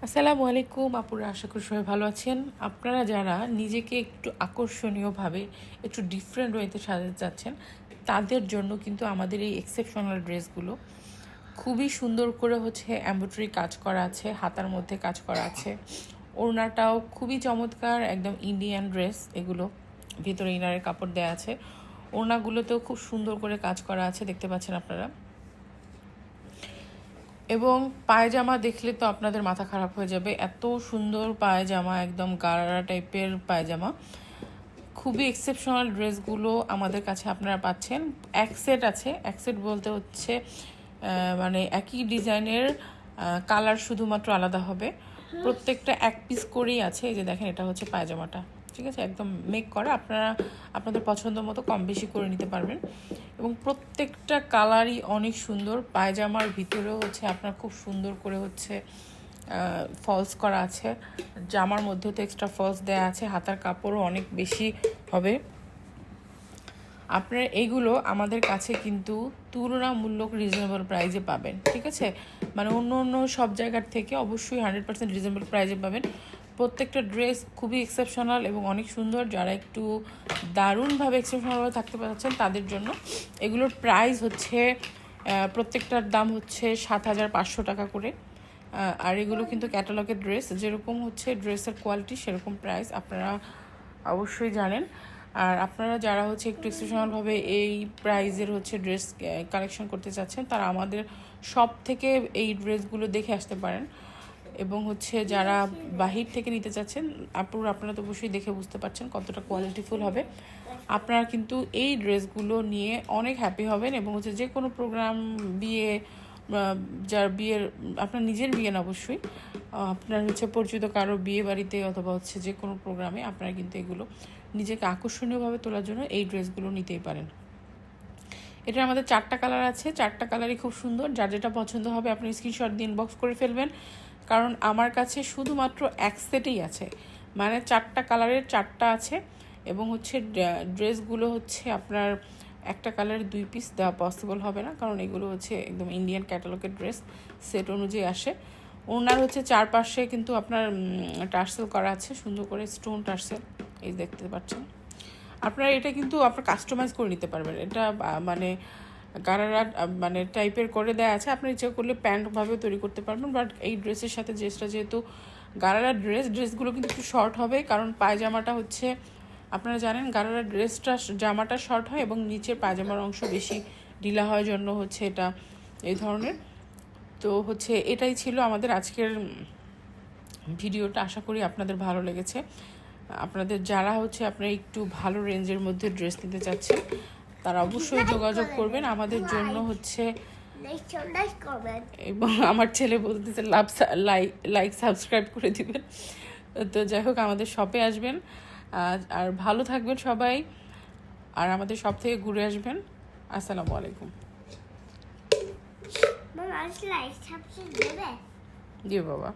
আসসালামু আলাইকুম আপুরা, আশা করি সবাই ভালো আছেন। আপনারা যারা নিজেকে একটু আকর্ষণীয়ভাবে একটু ডিফারেন্ট ওয়েতে সাজাতে চাচ্ছেন তাদের জন্য কিন্তু আমাদের এই এক্সেপশনাল ড্রেসগুলো খুবই সুন্দর করে এমব্রয়ডারি কাজ করা আছে, হাতার মধ্যে কাজ করা আছে, ওড়নাটাও খুবই চমৎকার, একদম ইন্ডিয়ান ড্রেস। এগুলো ভিতরে ইনারের কাপড় দেওয়া আছে, ওড়নাগুলোতেও খুব সুন্দর করে কাজ করা আছে, দেখতে পাচ্ছেন আপনারা। এবং পায়জামা দেখলে তো আপনাদের মাথা খারাপ হয়ে যাবে, এত সুন্দর পায়জামা, একদম গারারা টাইপের পায়জামা। খুবই এক্সেপশনাল ড্রেসগুলো আমাদের কাছে আপনারা পাচ্ছেন। এক সেট আছে, এক সেট বলতে মানে একই ডিজাইনের কালার শুধুমাত্র আলাদা হবে। প্রত্যেকটা এক পিস করেই আছে। এই যে দেখেন, এটা হচ্ছে পায়জামাটা, ঠিক আছে, একদম মেক করা। আপনারা আপনাদের পছন্দ মতো কম বেশি করে নিতে পারবেন। এবং প্রত্যেকটা কালারই অনেক সুন্দর। পায়জামার ভিতরেও আপনার খুব সুন্দর করে ফলস করা আছে, জামার মধ্যেও তো এক্সট্রা ফলস দেওয়া আছে, হাতার কাপড়ও অনেক বেশি হবে। আপনারা এইগুলো আমাদের কাছে কিন্তু তুলনামূলক রিজনেবল প্রাইসে পাবেন, ঠিক আছে। মানে অন্য সব জায়গার থেকে অবশ্যই 100% রিজনেবল প্রাইসে পাবেন। প্রত্যেকটা ড্রেস খুবই এক্সেপশনাল এবং অনেক সুন্দর। যারা একটু দারুণভাবে এক্সেপশনালভাবে থাকতে পারছেন তাদের জন্য এগুলোর প্রাইস প্রত্যেকটার দাম 7,500 টাকা করে। আর এগুলো কিন্তু ক্যাটালগের ড্রেস, যেরকম ড্রেসের কোয়ালিটি সেরকম প্রাইস, আপনারা অবশ্যই জানেন। আর আপনারা যারা একটু এক্সেপশনালভাবে এই প্রাইজের ড্রেস কালেকশন করতে চাচ্ছেন তারা আমাদের শপ থেকে এই ড্রেসগুলো দেখে আসতে পারেন। এবং যারা বাহির থেকে নিতে চাচ্ছেন আপনারা তো অবশ্যই দেখে বুঝতে পারছেন কতটা কোয়ালিটিফুল হবে। আপনারা কিন্তু এই ড্রেসগুলো নিয়ে অনেক হ্যাপি হবেন। এবং যে কোনো প্রোগ্রাম, বিয়ে, যার বিয়ের, আপনার নিজের বিয়ে না অবশ্যই, আপনার পরিচিত কারো বিয়ে বাড়িতে অথবা যে কোনো প্রোগ্রামে আপনারা কিন্তু এগুলো নিজেকে আকর্ষণীয়ভাবে তোলার জন্য এই ড্রেসগুলো নিতেই পারেন। এটা আমাদের 4টা কালার আছে, 4টা কালারই খুব সুন্দর। যার যেটা পছন্দ হবে আপনি স্ক্রিনশট দিয়ে ইনবক্স করে ফেলবেন, কারণ আমার কাছে শুধুমাত্র এক সেটেই আছে, মানে 4টা কালারের 4টা আছে। এবং ড্রেসগুলো আপনার একটা কালারের 2 পিস দেওয়া পসিবল হবে না, কারণ এগুলো একদম ইন্ডিয়ান ক্যাটালগের ড্রেস, সেট অনুযায়ী আসে। ওনার চারপাশে কিন্তু আপনার টার্সেল করা আছে, সুন্দর করে স্টোন টার্সেল, এই দেখতে পাচ্ছেন। আপনারা এটা কিন্তু আপনার কাস্টমাইজ করে নিতে পারবেন। এটা মানে গারারা মানে টাইপের করে দেওয়া আছে, আপনি ইচ্ছে করলে প্যান্টভাবেও তৈরি করতে পারবেন। বাট এই ড্রেসের সাথে ড্রেসটা যেহেতু গারারা ড্রেসগুলো কিন্তু একটু শর্ট হবে, কারণ পায়জামাটা আপনারা জানেন গারারা ড্রেসটা জামাটা শর্ট হয় এবং নিচের পায়জামার অংশ বেশি ঢিলা হওয়ার জন্য এটা এই ধরনের। তো এটাই ছিল আমাদের আজকের ভিডিওটা। আশা করি আপনাদের ভালো লেগেছে। আপনাদের যারা আপনারা একটু ভালো রেঞ্জের মধ্যে ড্রেস নিতে চাচ্ছেন তারা অবশ্যই যোগাযোগ করবেন আমাদের জন্য এবং আমার ছেলে বলতেছে লাইক সাবস্ক্রাইব করে দিবেন। তো যাই হোক, আমাদের শপে আসবেন, আর ভালো থাকবেন সবাই, আর আমাদের শপ থেকে ঘুরে আসবেন। আসসালামু আলাইকুম। দিও বাবা।